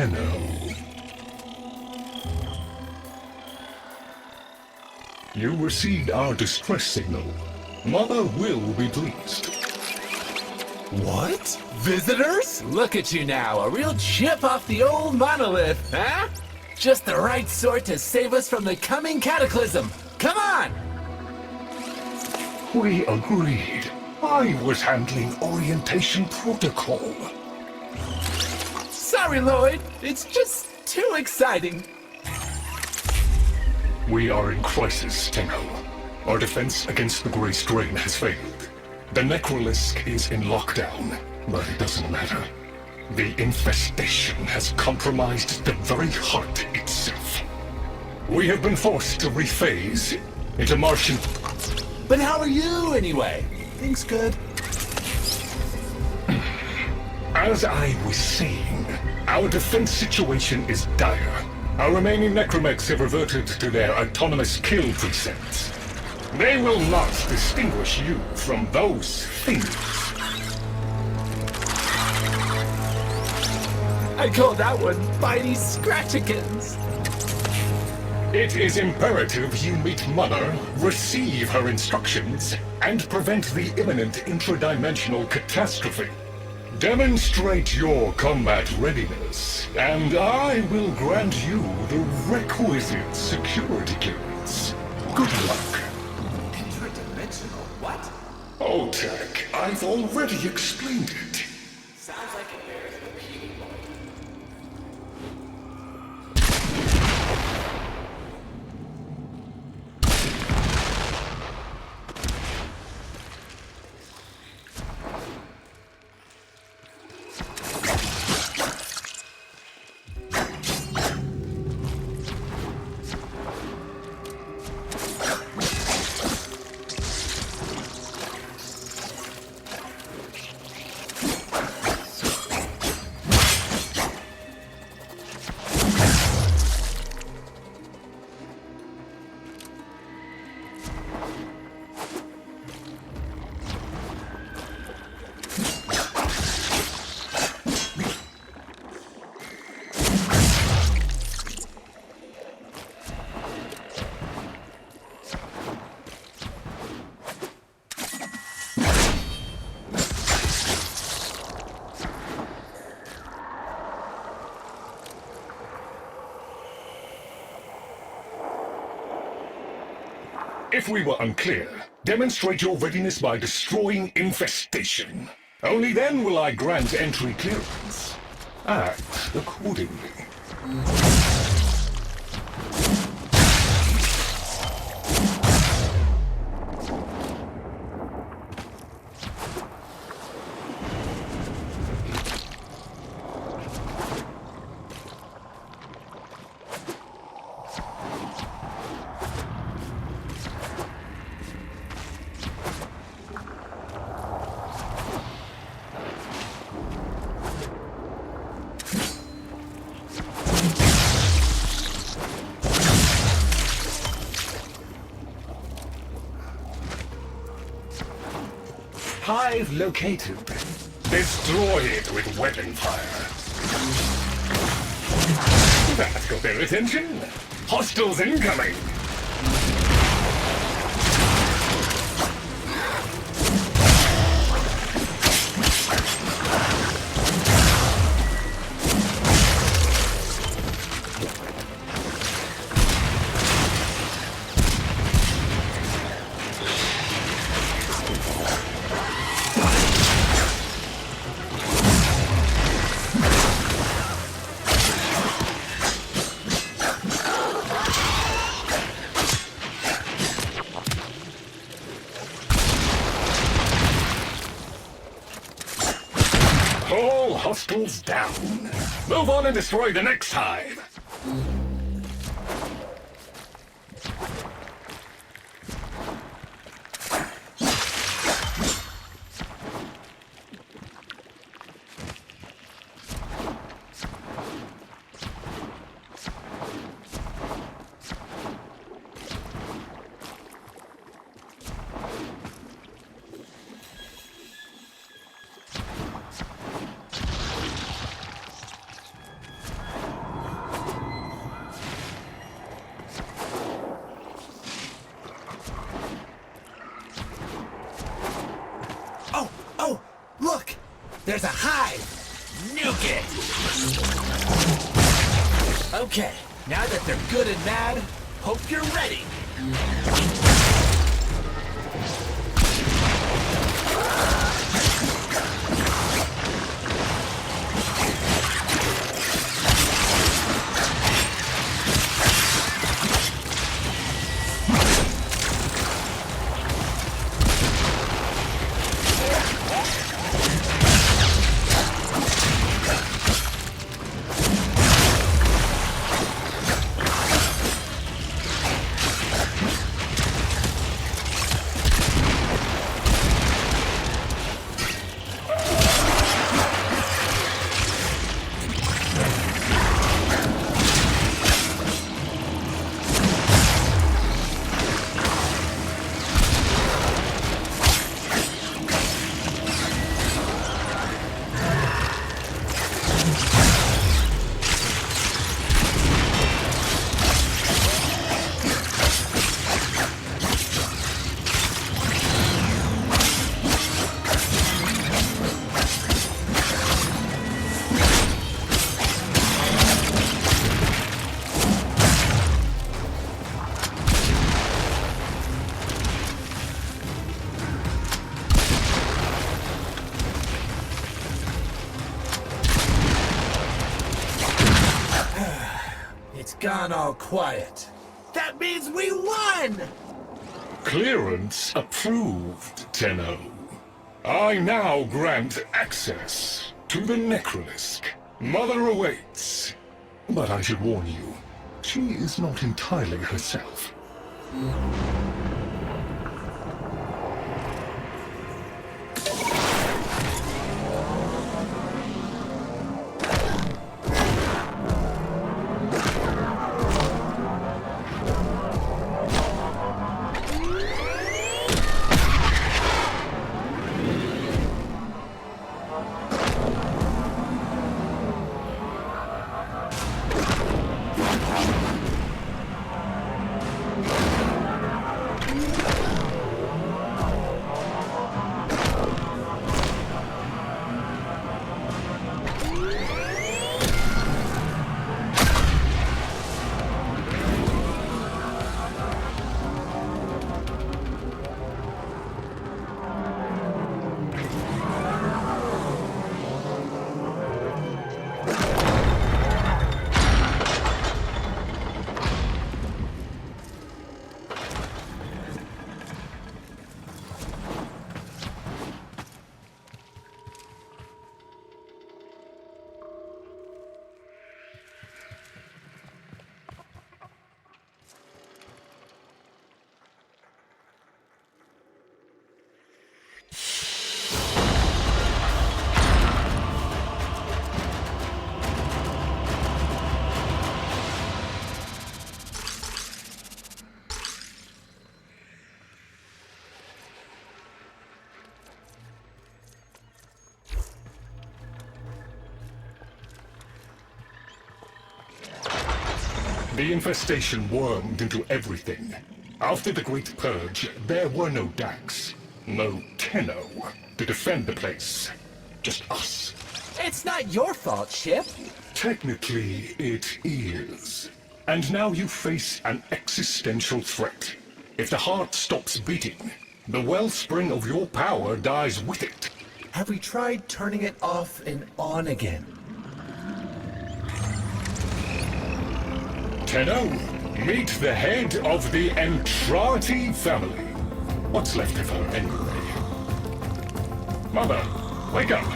Tenno. You received our distress signal. Mother will be pleased. What? Visitors? Look at you now, a real chip off the old monolith, huh? Just the right sort to save us from the coming cataclysm. Come on! We agreed. I was handling orientation protocol. Sorry, Lloyd. It's just too exciting. We are in crisis, Tenno. Our defense against the Grey Strain has failed. The Necrolisk is in lockdown, but it doesn't matter. The infestation has compromised the very heart itself. We have been forced to rephase into Martian... But how are you, anyway? Things good? As I was saying, our defense situation is dire. Our remaining necromechs have reverted to their autonomous kill precepts. They will not distinguish you from those things. I call that one Bitey Scratchikins. It is imperative you meet Mother, receive her instructions, and prevent the imminent intradimensional catastrophe. Demonstrate your combat readiness, and I will grant you the requisite security clearance. Good luck. Intradimensional what? Oh, Tech, I've already explained it. Sounds like it bears repeating. If we were unclear, demonstrate your readiness by destroying infestation. Only then will I grant entry clearance. Act accordingly. Hive located. Destroy it with weapon fire. That got their attention. Hostiles incoming. All hostiles down. Move on and destroy the next hive. There's a hive! Nuke it! Okay, now that they're good and mad, hope you're ready! It's gone all quiet. That means we won! Clearance approved, Tenno. I now grant access to the Necrolisk. Mother awaits. But I should warn you, she is not entirely herself. The infestation wormed into everything. After the Great Purge, there were no Dax, no Tenno to defend the place. Just us. It's not your fault, Ship. Technically, it is. And now you face an existential threat. If the heart stops beating, the wellspring of your power dies with it. Have we tried turning it off and on again? Tenno, meet the head of the Entrati family. What's left of her, anyway? Mother, wake up!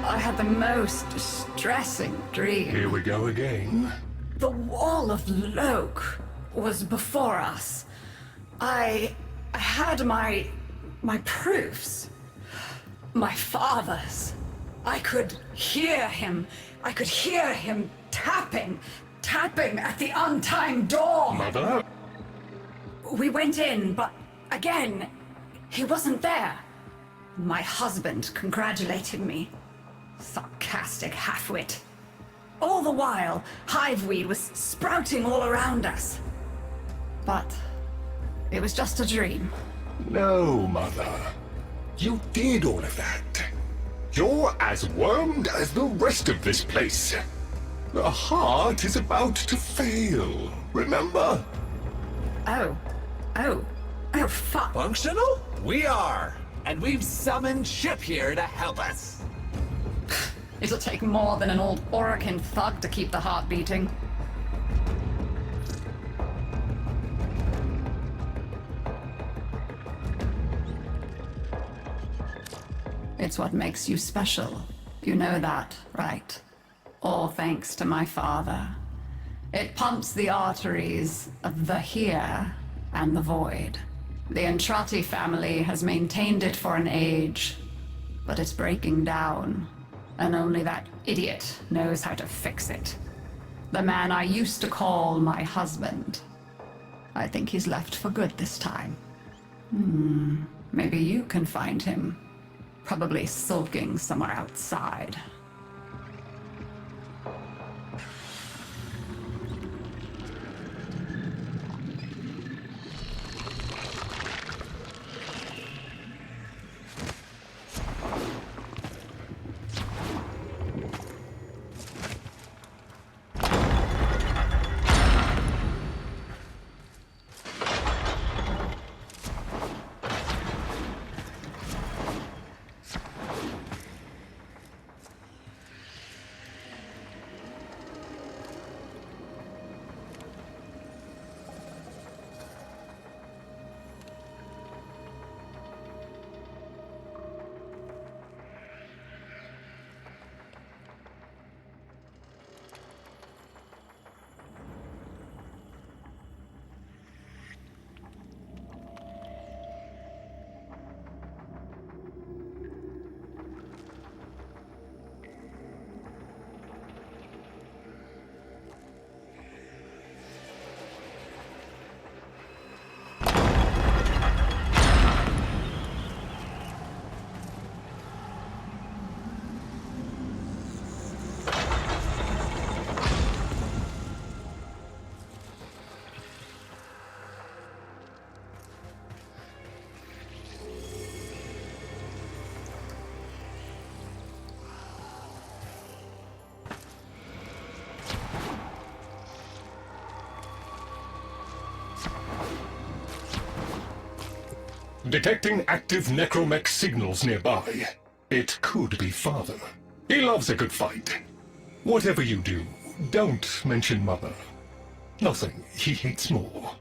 I had the most distressing dream. Here we go again. The wall of Loke was before us. I had my proofs. My father's. I could hear him. I could hear him tapping. tapping at the untimed door. Mother? We went in, but again, he wasn't there. My husband congratulated me. Sarcastic halfwit. All the while, hiveweed was sprouting all around us. But it was just a dream. No, Mother. You did all of that. You're as wormed as the rest of this place. The heart is about to fail, remember? Oh, fuck. Functional? We are. And we've summoned Ship here to help us. It'll take more than an old Orokin thug to keep the heart beating. It's what makes you special. You know that, right? All thanks to my father. It pumps the arteries of the here and the void. The Entrati family has maintained it for an age, but it's breaking down, and only that idiot knows how to fix it. The man I used to call my husband. I think he's left for good this time. Maybe you can find him. Probably sulking somewhere outside. Detecting active necromech signals nearby. It could be Father. He loves a good fight. Whatever you do, don't mention Mother. Nothing he hates more.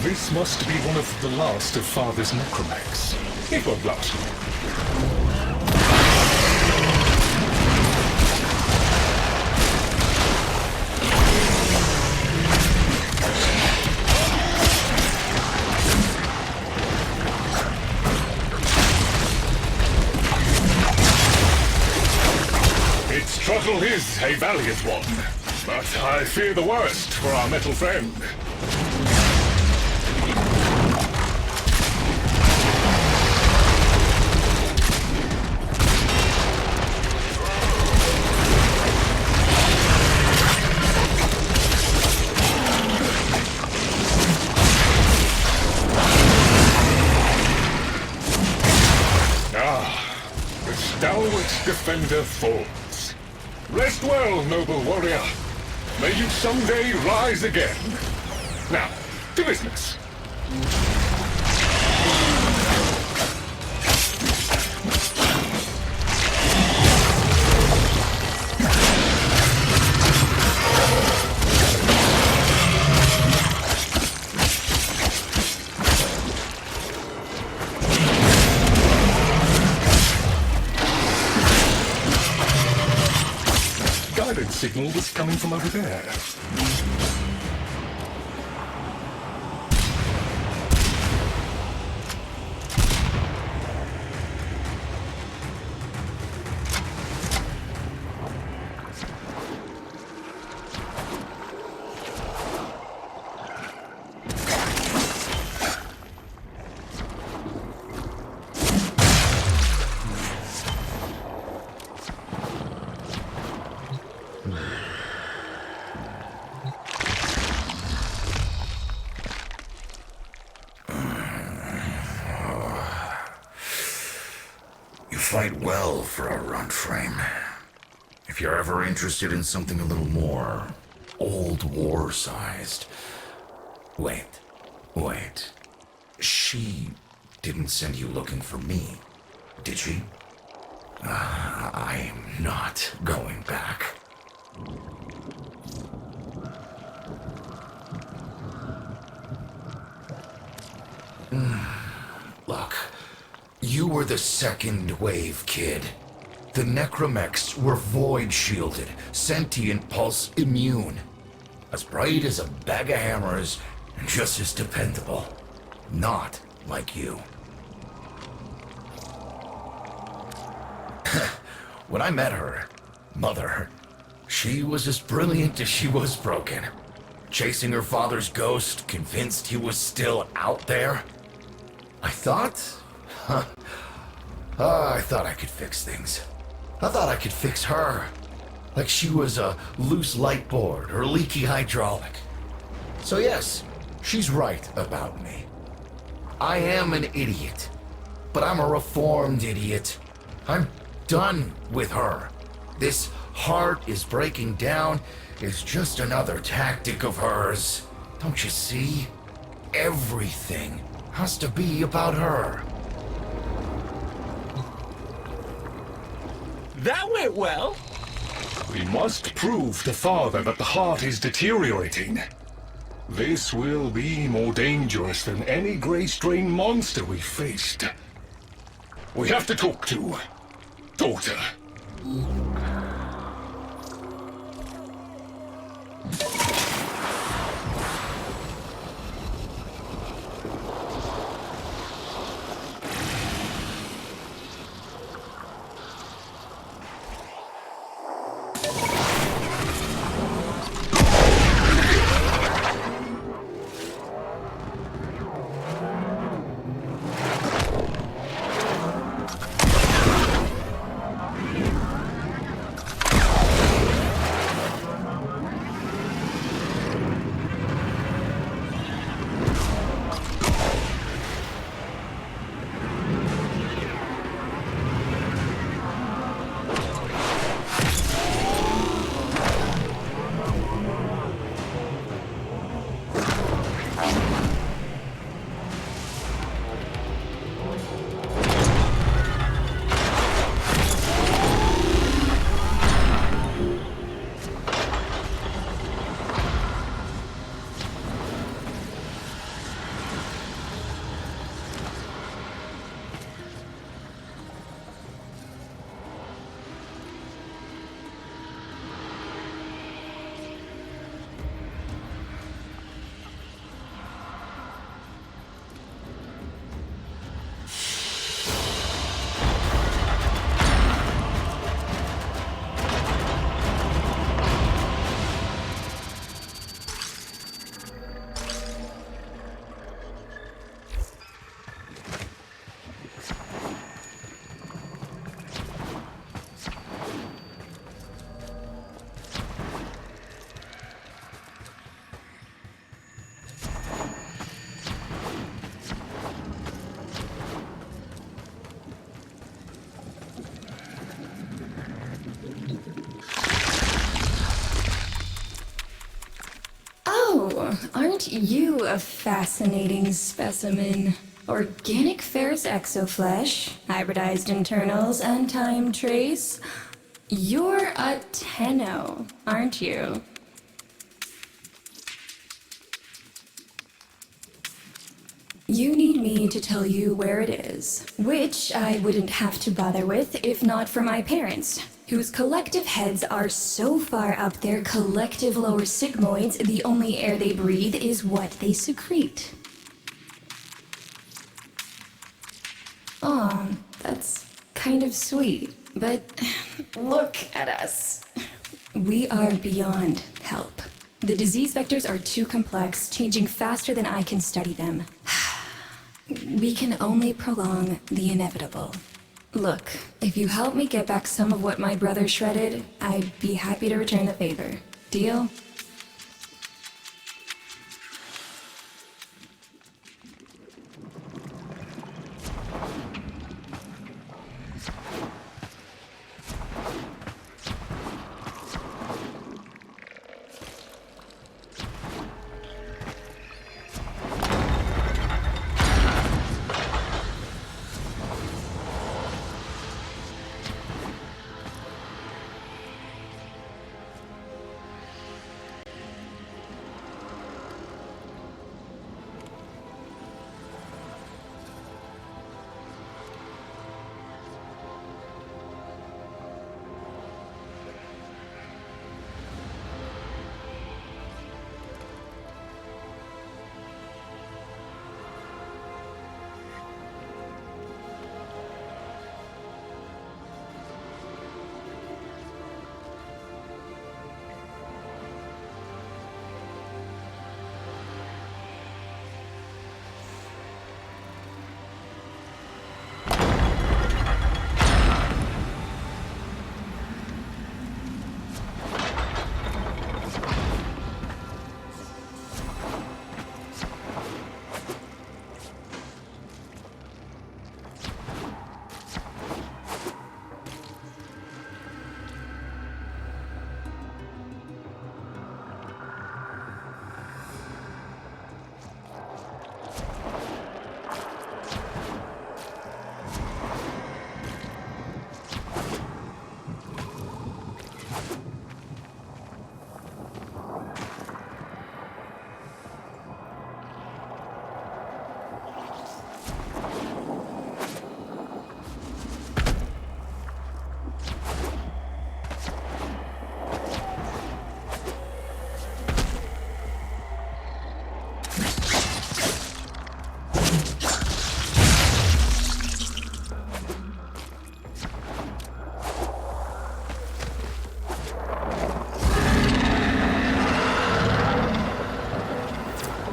This must be one of the last of Father's necromechs. It won't last long. Its struggle is a valiant one, but I fear the worst for our metal friend. defender falls. Rest well, noble warrior. May you someday rise again. Now, to business. Guidance signal was coming from over there. Fight well for a WARFRAME. If you're ever interested in something a little more old war-sized. Wait. She didn't send you looking for me, did she? I am not going back. Look. You were the second wave, kid. The necromechs were void-shielded, sentient pulse immune. As bright as a bag of hammers, and just as dependable. Not like you. When I met her, Mother, she was as brilliant as she was broken. Chasing her father's ghost, convinced he was still out there. I thought I could fix things. I thought I could fix her. Like she was a loose light board or a leaky hydraulic. So yes, she's right about me. I am an idiot. But I'm a reformed idiot. I'm done with her. This heart is breaking down is just another tactic of hers. Don't you see? Everything has to be about her. That went well. We must prove to Father that the heart is deteriorating. This will be more dangerous than any Grey Strain monster we've faced. We have to talk to Daughter. Aren't you a fascinating specimen? Organic ferrous exoflesh, hybridized internals, and time trace. You're a Tenno, aren't you? You need me to tell you where it is, which I wouldn't have to bother with if not for my parents, whose collective heads are so far up their collective lower sigmoids, the only air they breathe is what they secrete. Aw, that's kind of sweet, but look at us. We are beyond help. The disease vectors are too complex, changing faster than I can study them. We can only prolong the inevitable. Look, if you help me get back some of what my brother shredded, I'd be happy to return the favor. Deal?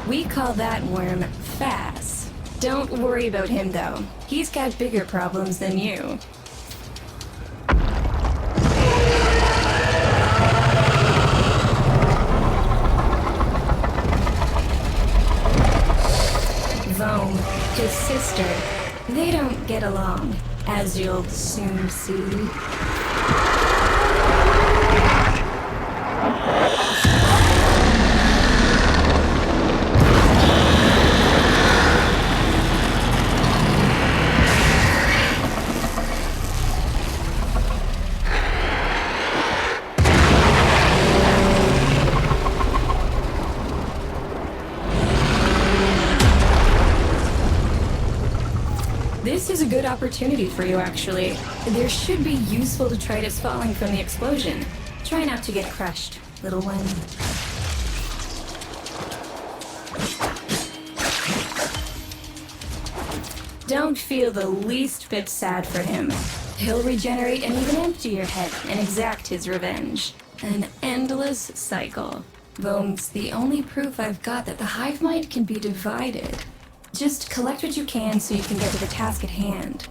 We call that worm Fass. Don't worry about him, though. He's got bigger problems than you. Rome, his sister, they don't get along, as you'll soon see. This is a good opportunity for you, actually. There should be useful detritus falling from the explosion. Try not to get crushed, little one. Don't feel the least bit sad for him. He'll regenerate and even empty your head and exact his revenge. An endless cycle. Bone's the only proof I've got that the hive mind can be divided. Just collect what you can so you can get to the task at hand.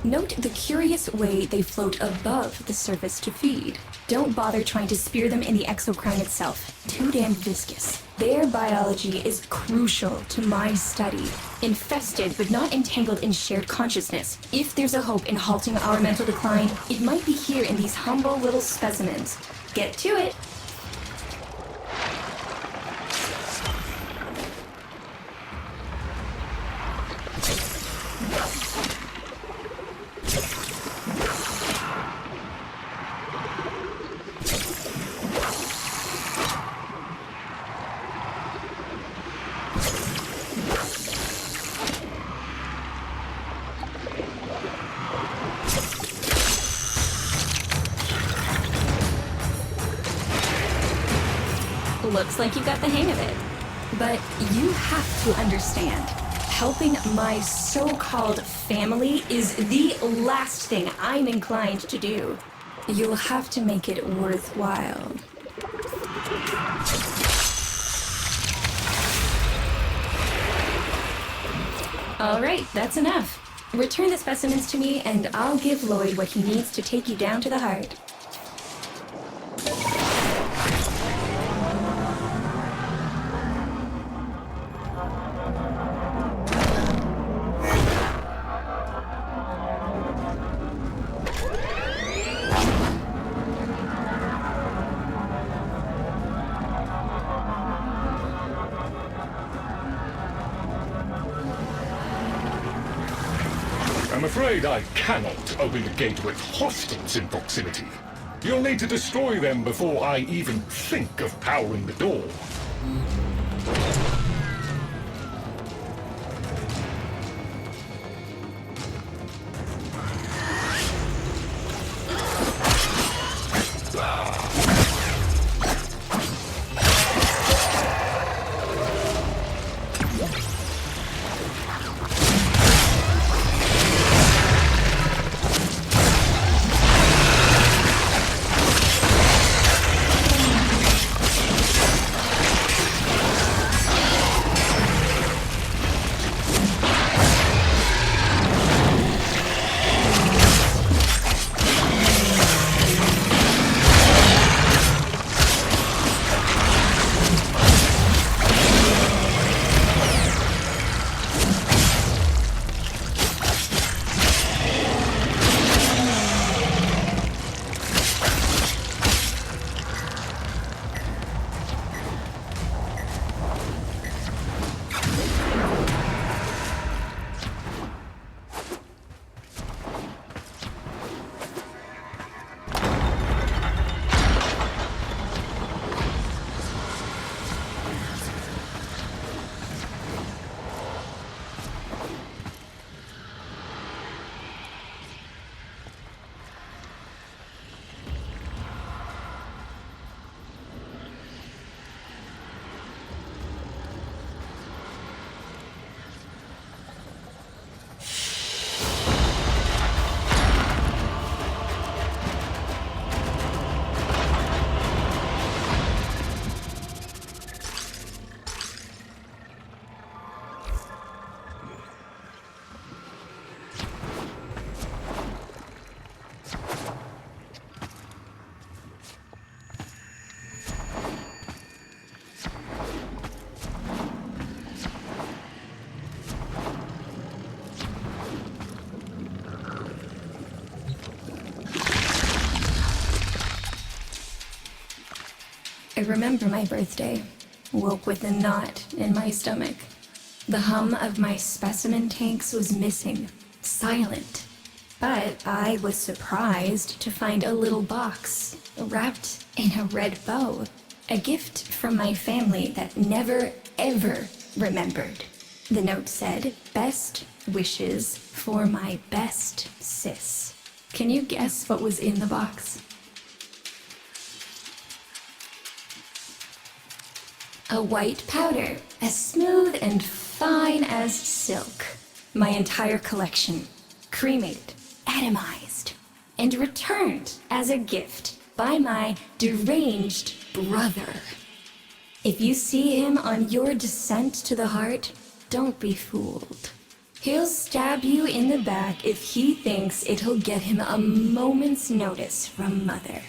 Note the curious way they float above the surface to feed. Don't bother trying to spear them in the exocrine itself. Too damn viscous. Their biology is crucial to my study. Infested but not entangled in shared consciousness. If there's a hope in halting our mental decline, it might be here in these humble little specimens. Get to it! Looks like you got the hang of it. But you have to understand, helping my so-called family is the last thing I'm inclined to do. You'll have to make it worthwhile. All right, that's enough. Return the specimens to me, and I'll give Lloyd what he needs to take you down to the heart. I'm afraid I cannot open the gate with hostiles in proximity. You'll need to destroy them before I even think of powering the door. I remember my birthday, woke with a knot in my stomach. The hum of my specimen tanks was missing, silent. But I was surprised to find a little box wrapped in a red bow. A gift from my family that never, ever remembered. The note said, "Best wishes for my best sis." Can you guess what was in the box? A white powder, as smooth and fine as silk. My entire collection, cremated, atomized, and returned as a gift by my deranged brother. If you see him on your descent to the heart, don't be fooled. He'll stab you in the back if he thinks it'll get him a moment's notice from Mother.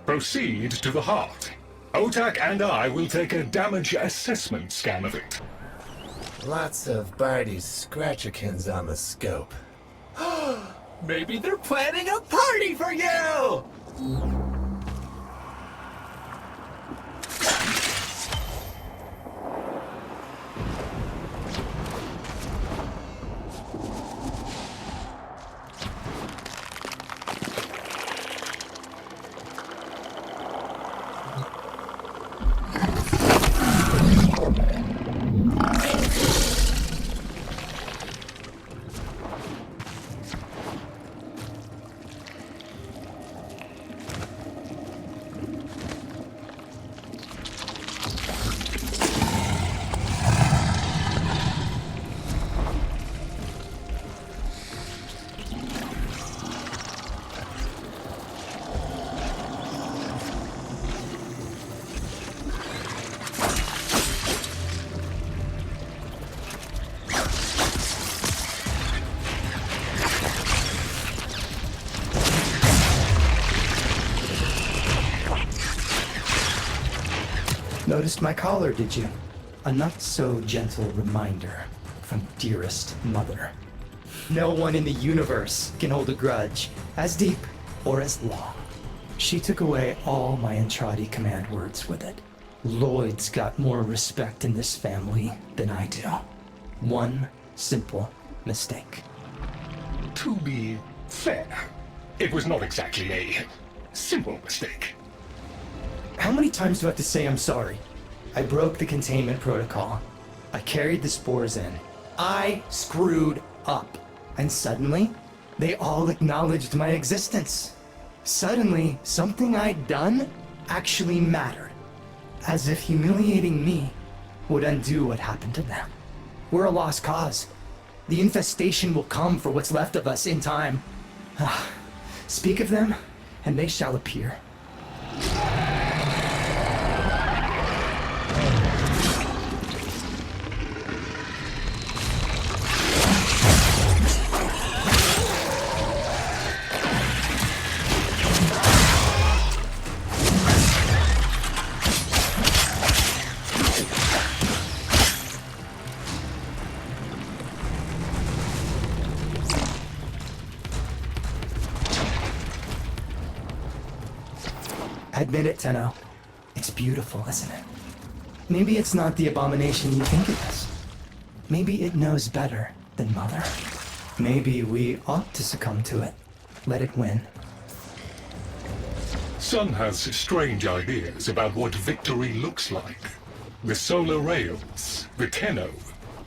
Proceed to the heart. Otak and I will take a damage assessment scan of it. Lots of Barty's Scratchikins on the scope. Maybe they're planning a party for you! Noticed my collar, did you? A not-so-gentle reminder from dearest mother. No one in the universe can hold a grudge as deep or as long. She took away all my Entradi command words with it. Lloyd's got more respect in this family than I do. One simple mistake. To be fair, it was not exactly a simple mistake. How many times do I have to say I'm sorry? I broke the containment protocol. I carried the spores in. I screwed up. And suddenly, they all acknowledged my existence. Suddenly, something I'd done actually mattered. As if humiliating me would undo what happened to them. We're a lost cause. The infestation will come for what's left of us in time. Speak of them, and they shall appear. Admit it, Tenno. It's beautiful, isn't it? Maybe it's not the abomination you think it is. Maybe it knows better than Mother. Maybe we ought to succumb to it. Let it win. Son has strange ideas about what victory looks like. The solar rails, the Tenno.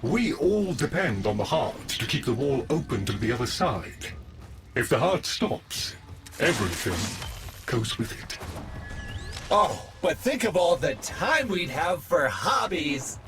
We all depend on the heart to keep the wall open to the other side. If the heart stops, everything goes with it. Oh, but think of all the time we'd have for hobbies.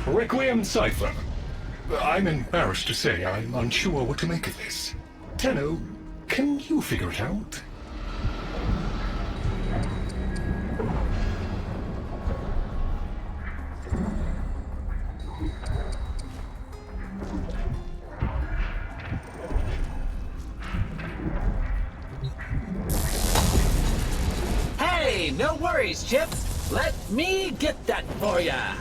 Requiem Cipher. I'm embarrassed to say I'm unsure what to make of this. Tenno, can you figure it out? Hey, no worries, Chip. Let me get that for ya.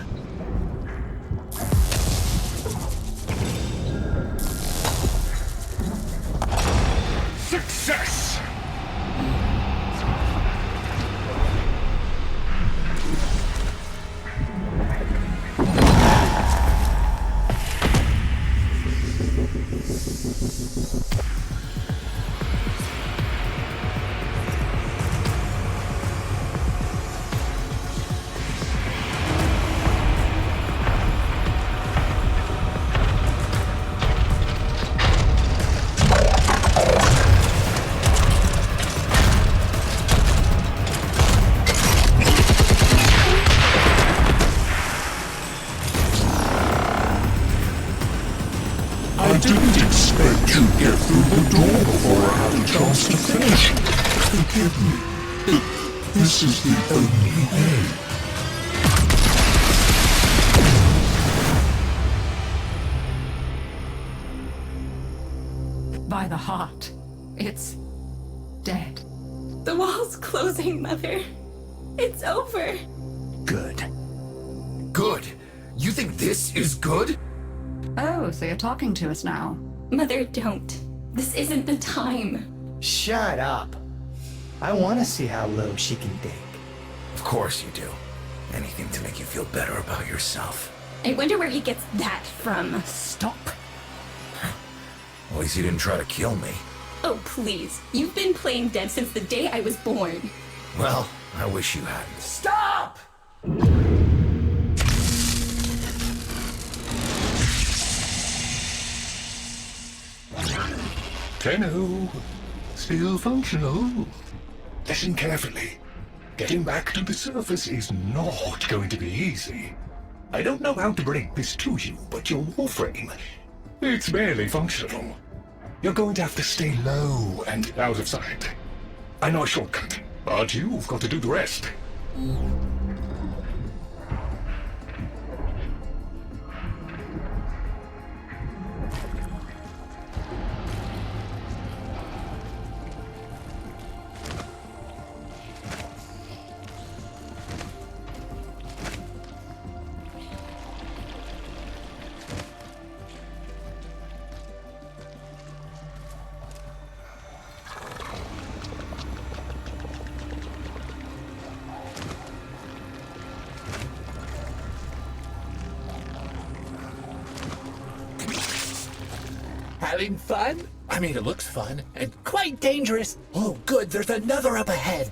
Success! I didn't expect to get through the door before I had a chance to finish. Forgive me. This is the only way. By the heart. It's dead. The wall's closing, Mother. It's over. Good. Good? You think this is good? Oh, so you're talking to us now. Mother, don't. This isn't the time. Shut up. I want to see how low she can dig. Of course you do. Anything to make you feel better about yourself. I wonder where he gets that from. Stop. At least you didn't try to kill me. Oh, please. You've been playing dead since the day I was born. Well, I wish you hadn't. Stop! Tenno, still functional. Listen carefully. Getting back to the surface is not going to be easy. I don't know how to break this to you, but your warframe, it's barely functional. You're going to have to stay low and out of sight. I know a shortcut, but you've got to do the rest. Having fun? I mean, it looks fun and quite dangerous. Oh, good, there's another up ahead.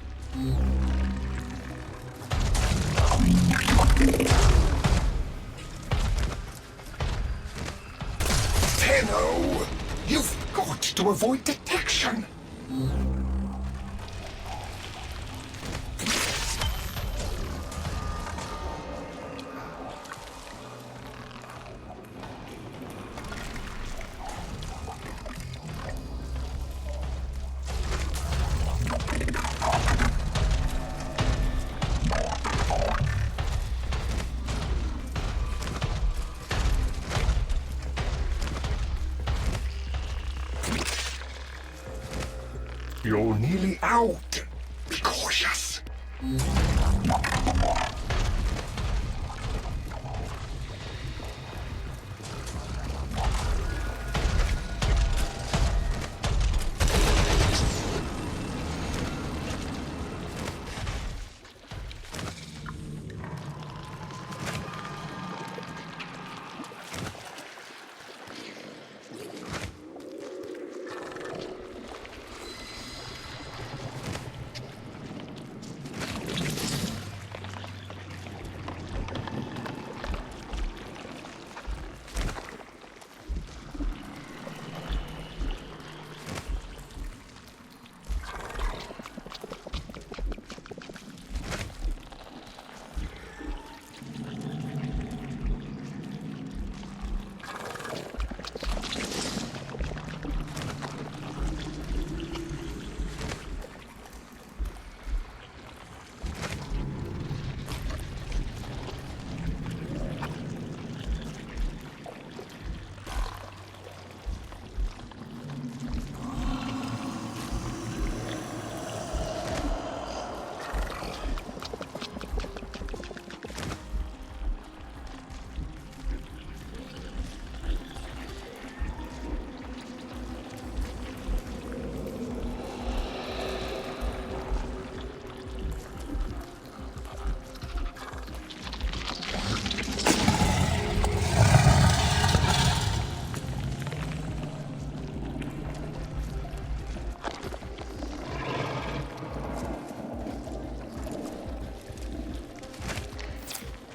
Tenno, you've got to avoid detection. You're nearly out. Be cautious.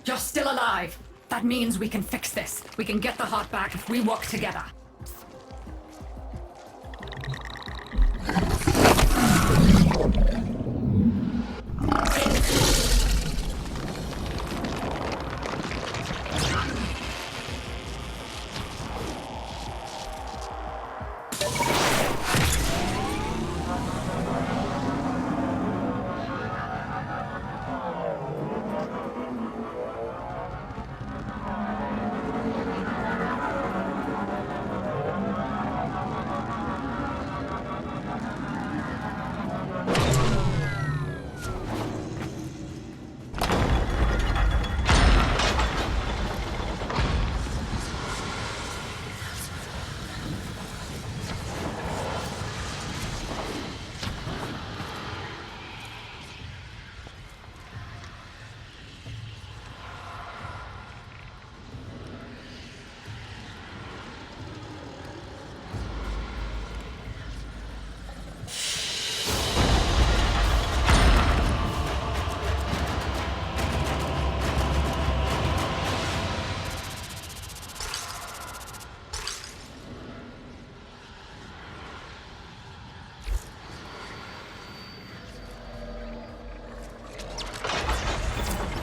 You're still alive. That means we can fix this. We can get the heart back if we work together.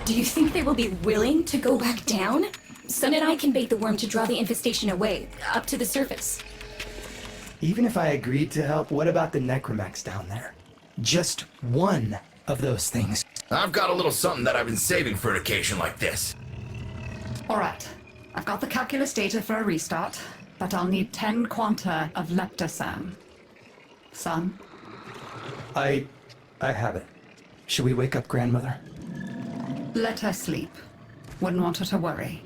Do you think they will be willing to go back down? Sun and I can bait the worm to draw the infestation away, up to the surface. Even if I agreed to help, what about the necromax down there? Just one of those things. I've got a little something that I've been saving for an occasion like this. All right. I've got the calculus data for a restart, but I'll need 10 quanta of leptosam. Son? I have it. Should we wake up grandmother? Let her sleep. Wouldn't want her to worry.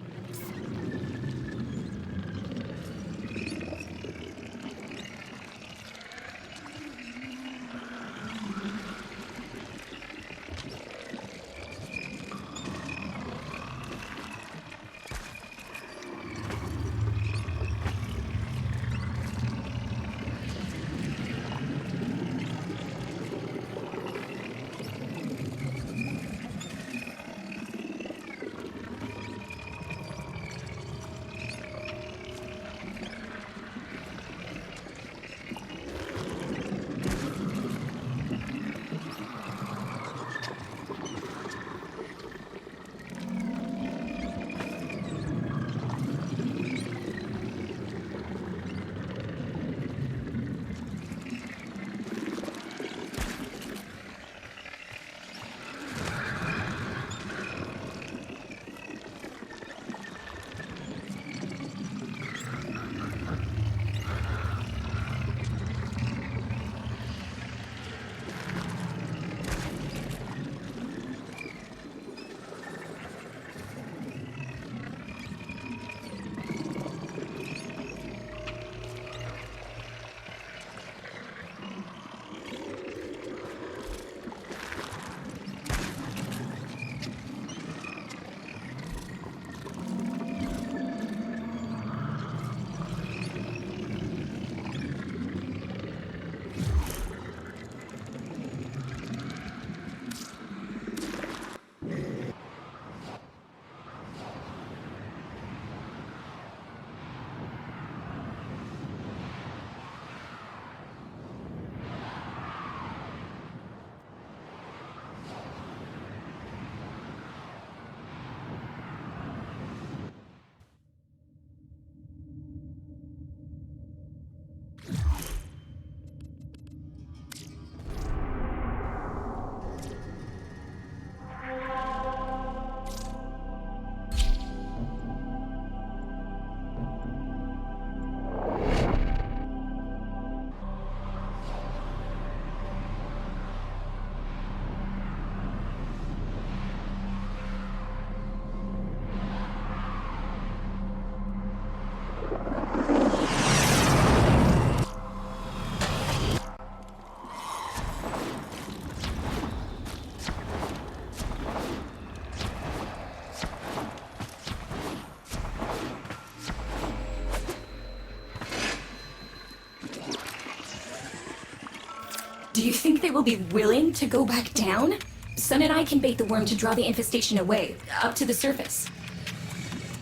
Do you think they will be willing to go back down? Sun and I can bait the worm to draw the infestation away, up to the surface.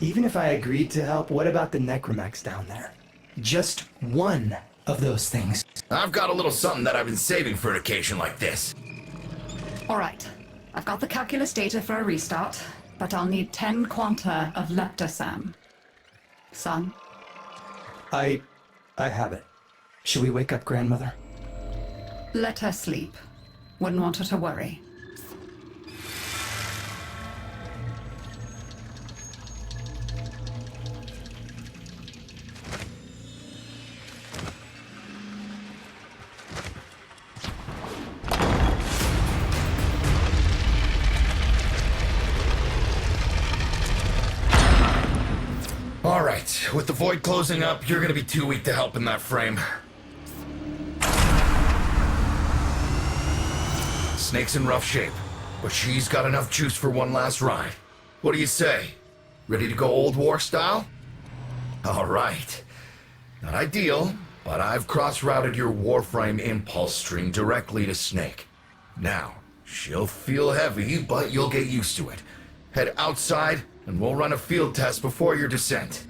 Even if I agreed to help, what about the necromechs down there? Just one of those things. I've got a little something that I've been saving for an occasion like this. Alright, I've got the calculus data for a restart, but I'll need 10 quanta of leptosam. Son? I have it. Should we wake up grandmother? Let her sleep. Wouldn't want her to worry. Alright, with the void closing up, you're gonna be too weak to help in that frame. Snake's in rough shape, but she's got enough juice for one last ride. What do you say? Ready to go old war style? Alright. Not ideal, but I've cross-routed your WARFRAME impulse string directly to Snake. Now, she'll feel heavy, but you'll get used to it. Head outside, and we'll run a field test before your descent.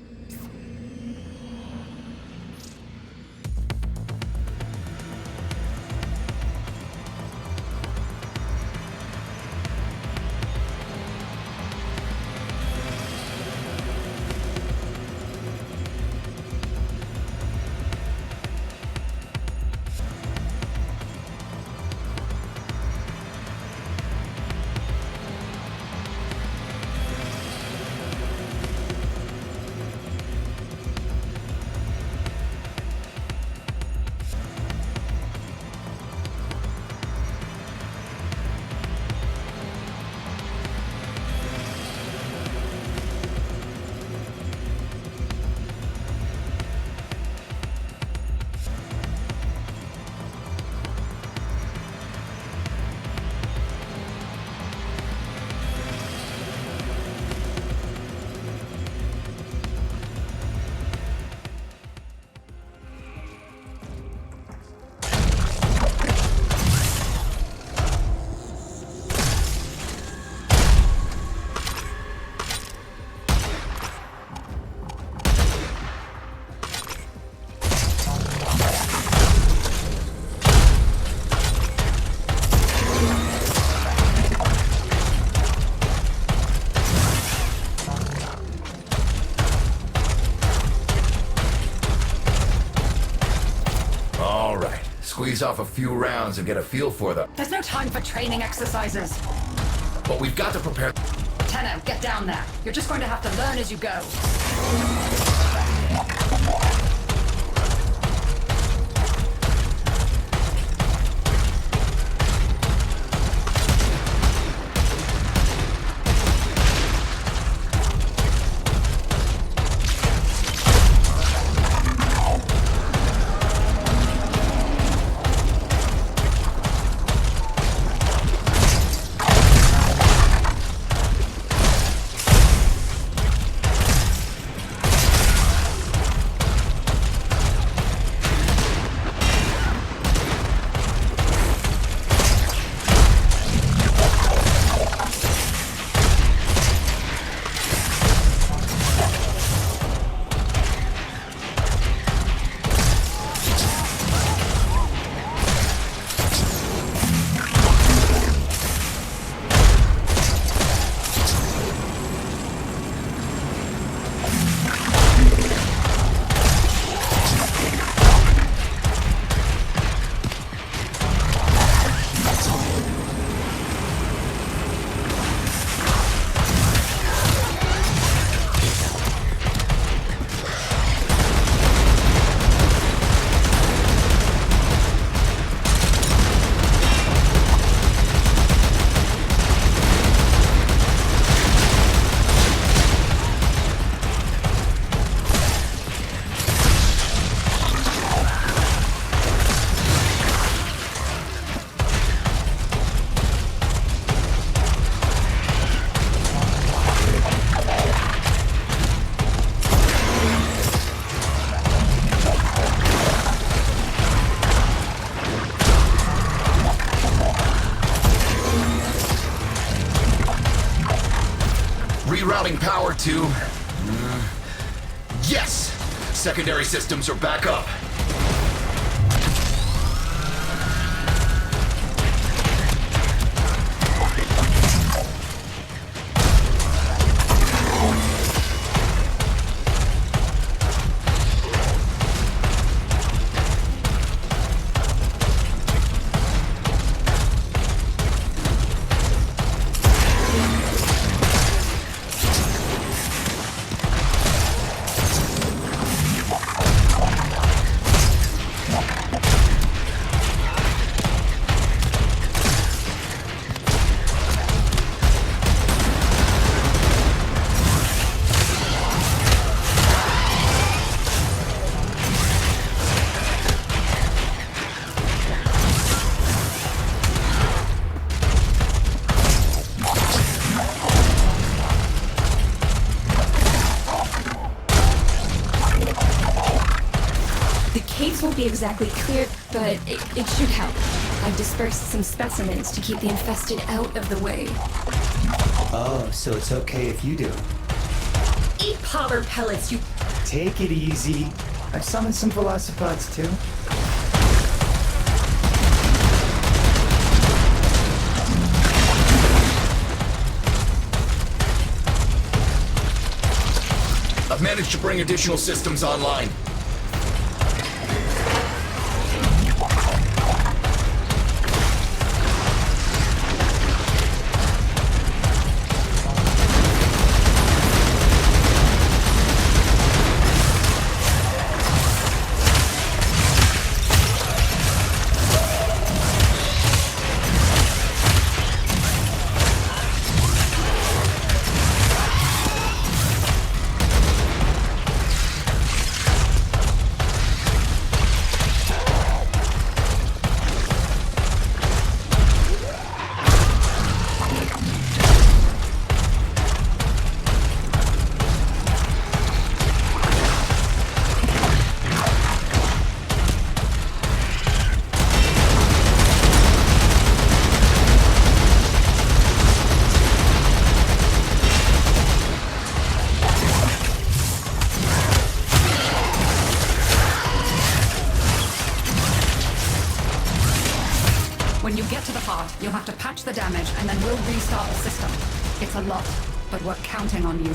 Squeeze off a few rounds and get a feel for them. There's no time for training exercises. But we've got to prepare. Tenno, get down there. You're just going to have to learn as you go. routing power to... Yes! Secondary systems are back up. Won't be exactly clear, but it should help. I've dispersed some specimens to keep the infested out of the way. Oh, so it's okay if you do. Eat powder pellets, you... Take it easy. I've summoned some velocipods too. I've managed to bring additional systems online. When you get to the heart, you'll have to patch the damage, and then we'll restart the system. It's a lot, but we're counting on you.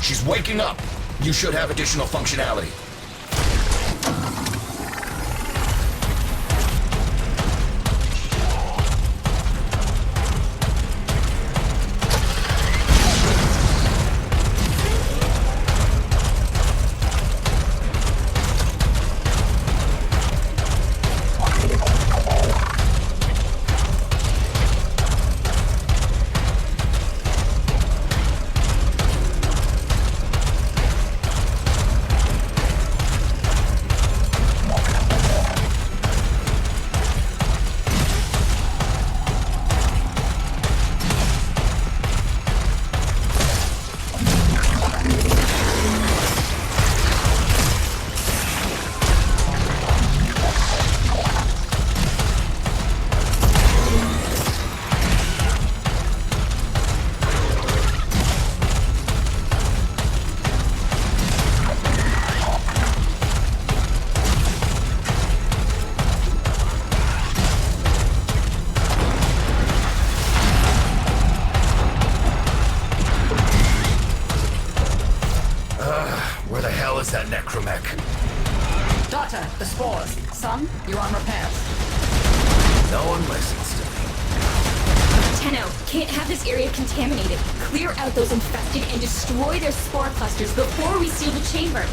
She's waking up. You should have additional functionality. Where the hell is that necromech? Daughter, the spores. Son, you're on repairs. No one listens to me. Tenno, can't have this area contaminated. Clear out those infected and destroy their spore clusters before we seal the chamber.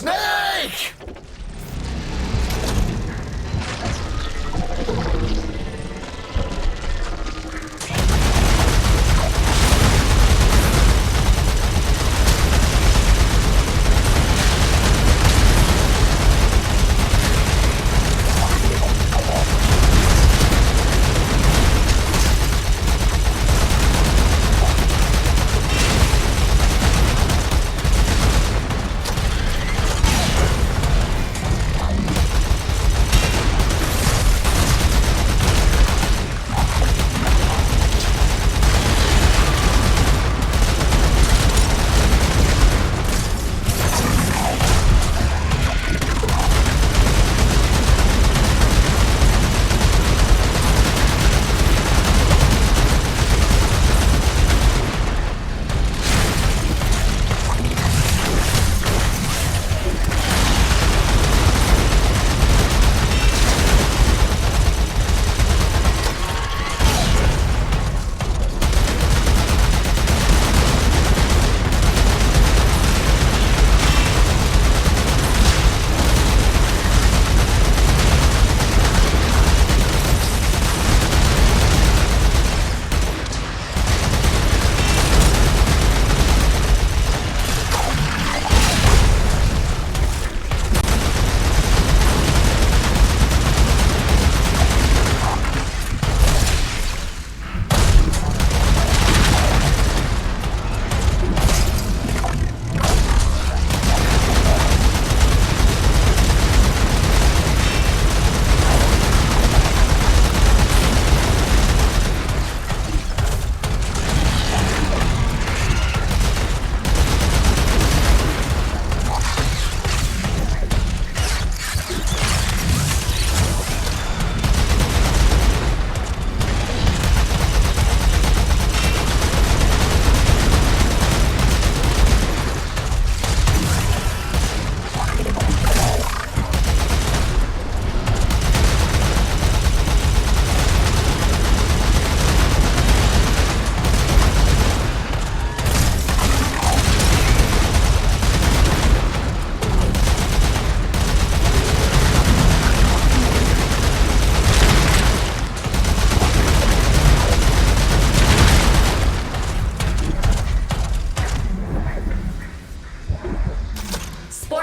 Snake!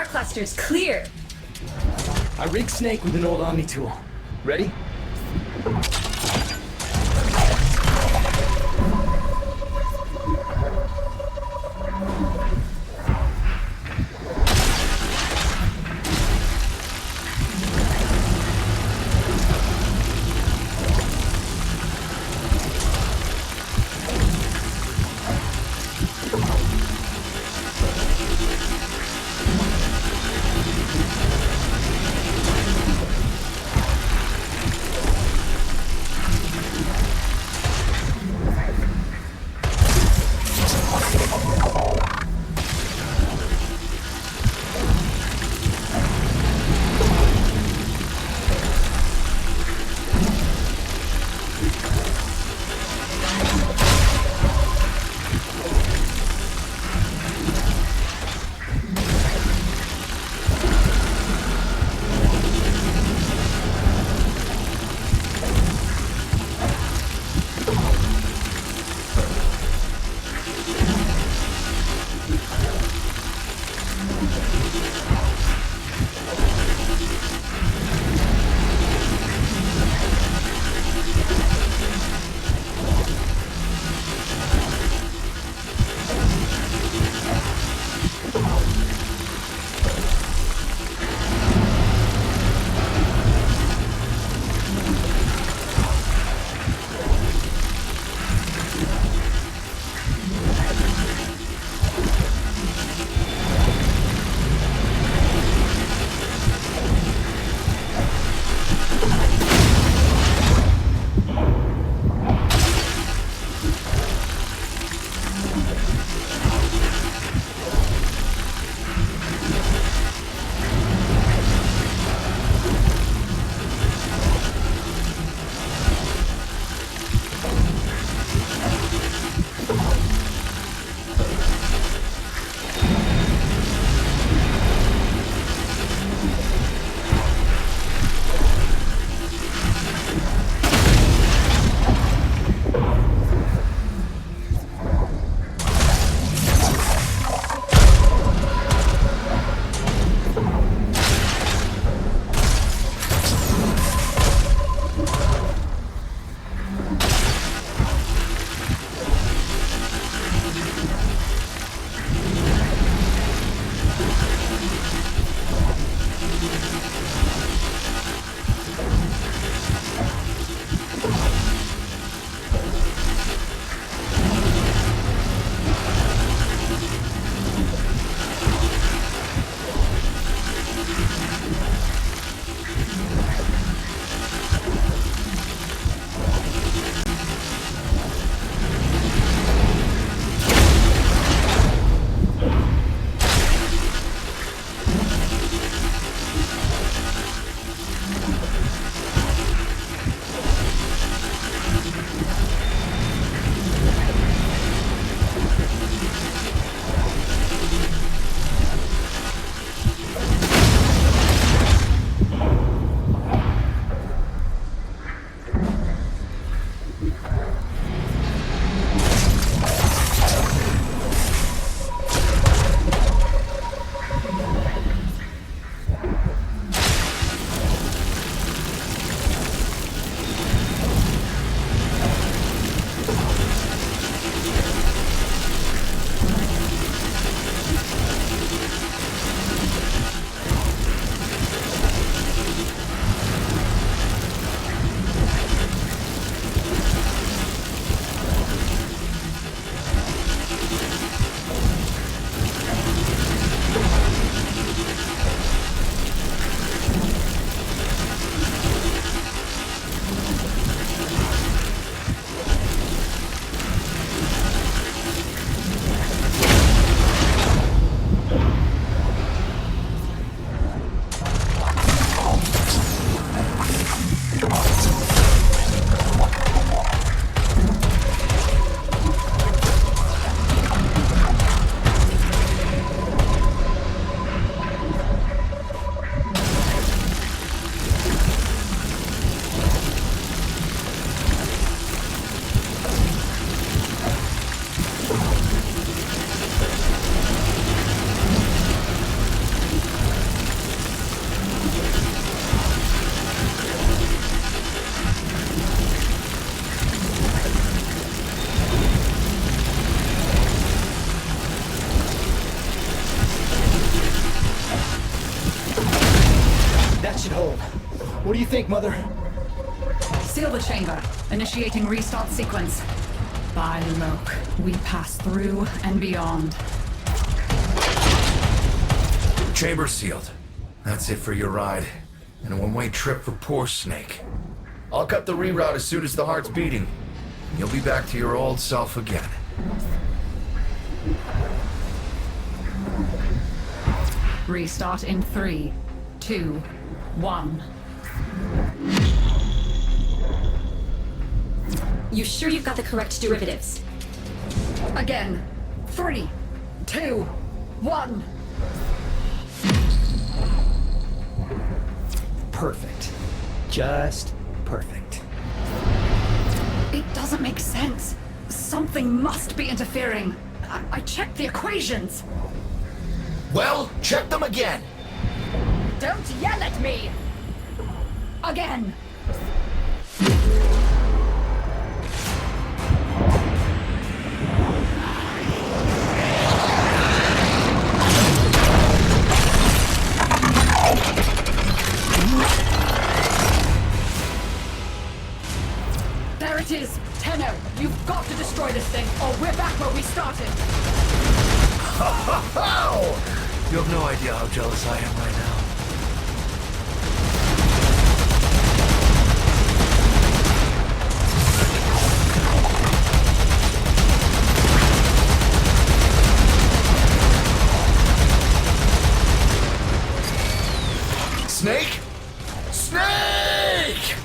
Clusters clear. I rigged Snake with an old Omni tool. Ready? What do you think, Mother? Seal the chamber. Initiating restart sequence. By Loke, we pass through and beyond. Chamber sealed. That's it for your ride. And a one-way trip for poor Snake. I'll cut the reroute as soon as the heart's beating. You'll be back to your old self again. Restart in 3, 2, 1. You sure you've got the correct derivatives? Again. 3, 2, 1. Perfect. Just perfect. It doesn't make sense. Something must be interfering. I checked the equations. Well, check them again! Don't yell at me! Again! There it is! Tenno, you've got to destroy this thing, or we're back where we started! Oh! You have no idea how jealous I am right now. Snake? Snake!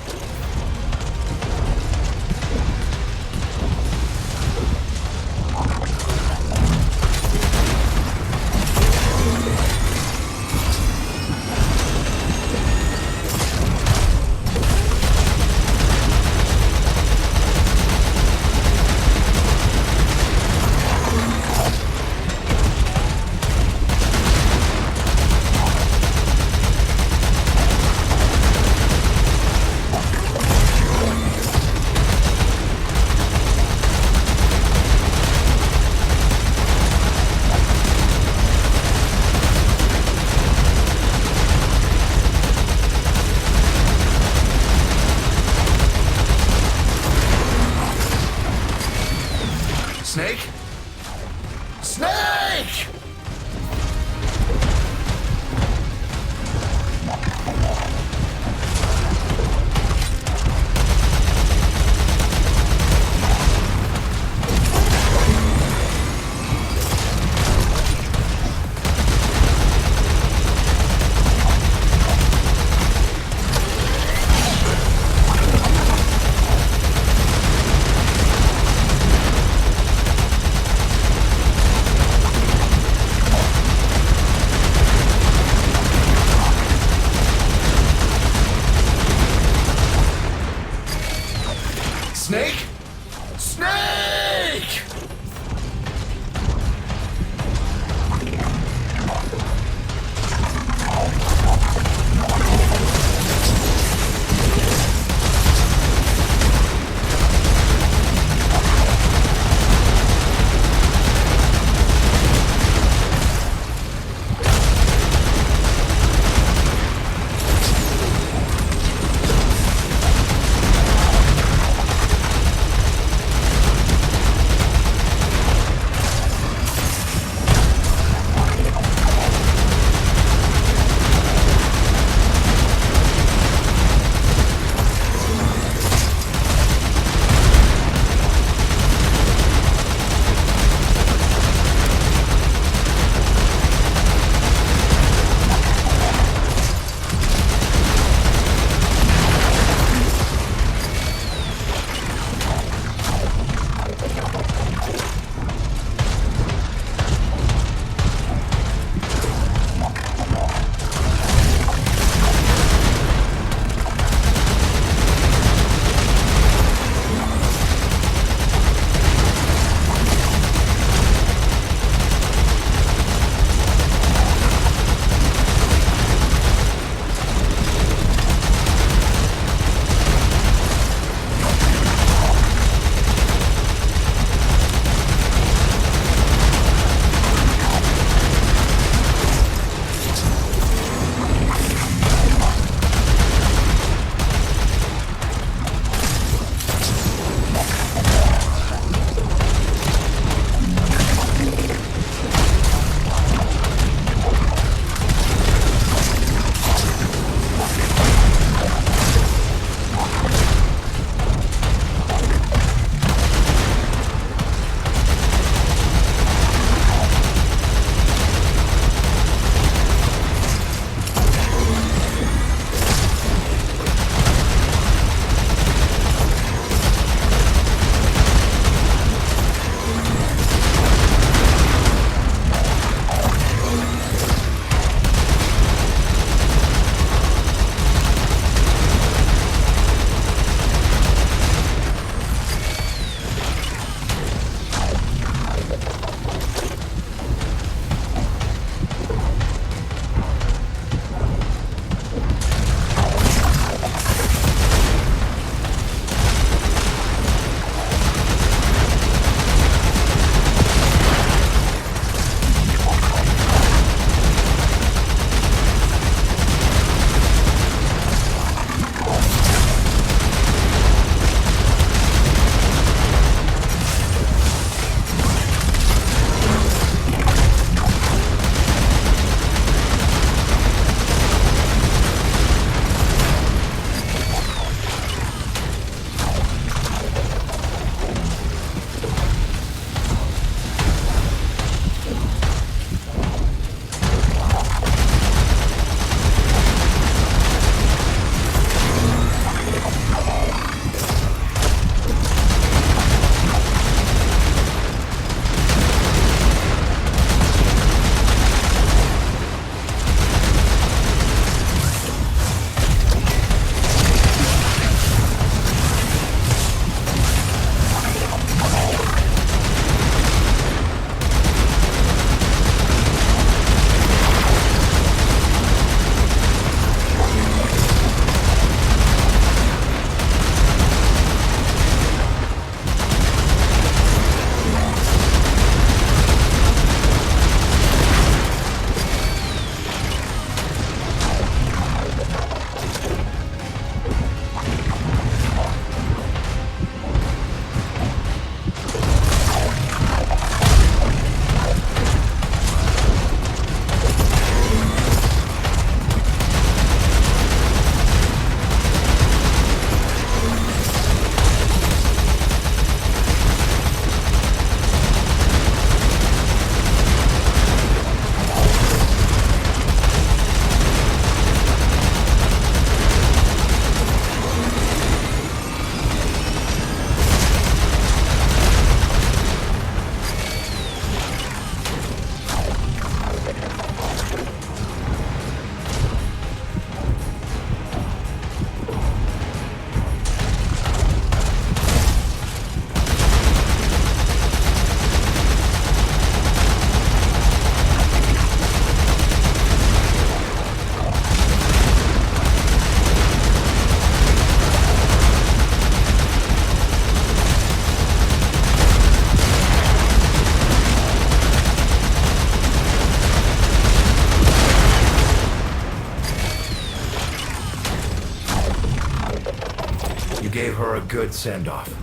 gave her a good send-off.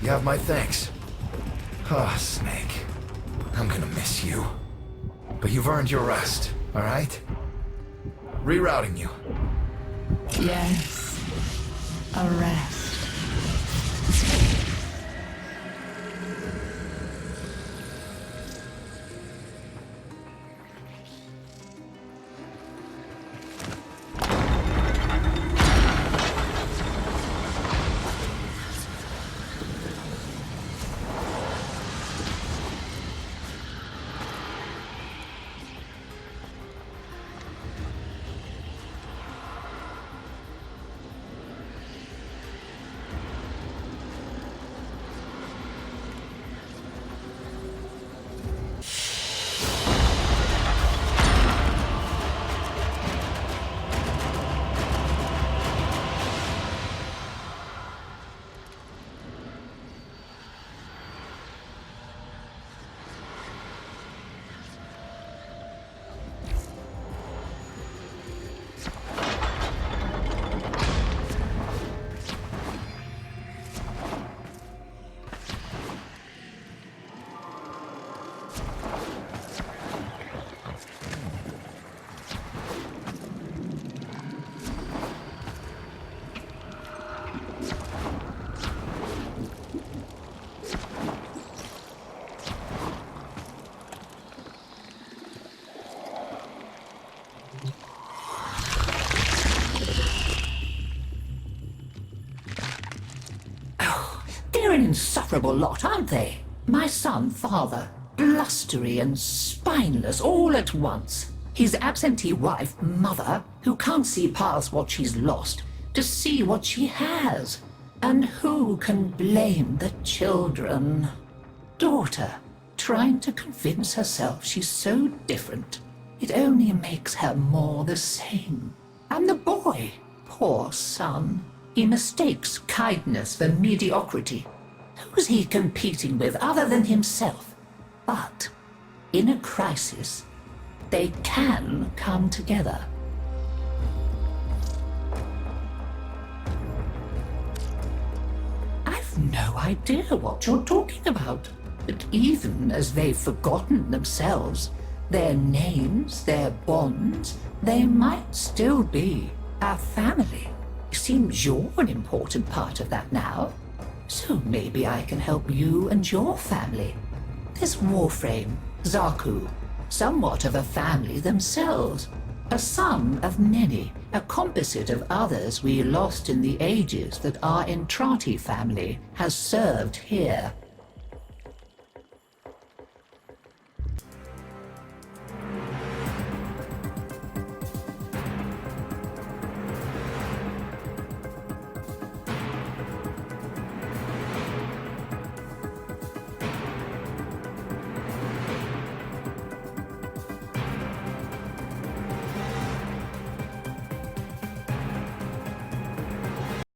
You have my thanks. Ah, Snake. I'm gonna miss you. But you've earned your rest, alright? Rerouting you. Yes. A rest. They're an insufferable lot, aren't they? My son, father, blustery and spineless all at once. His absentee wife, mother, who can't see past what she's lost to see what she has. And who can blame the children? Daughter, trying to convince herself she's so different. It only makes her more the same. And the boy, poor son, he mistakes kindness for mediocrity. Who's he competing with other than himself? But in a crisis, they can come together. I've no idea what you're talking about. But even as they've forgotten themselves, their names, their bonds, they might still be our family. It seems you're an important part of that now. So maybe I can help you and your family. This WARFRAME, Zaku, somewhat of a family themselves. A sum of many, a composite of others we lost in the ages that our Entrati family has served here.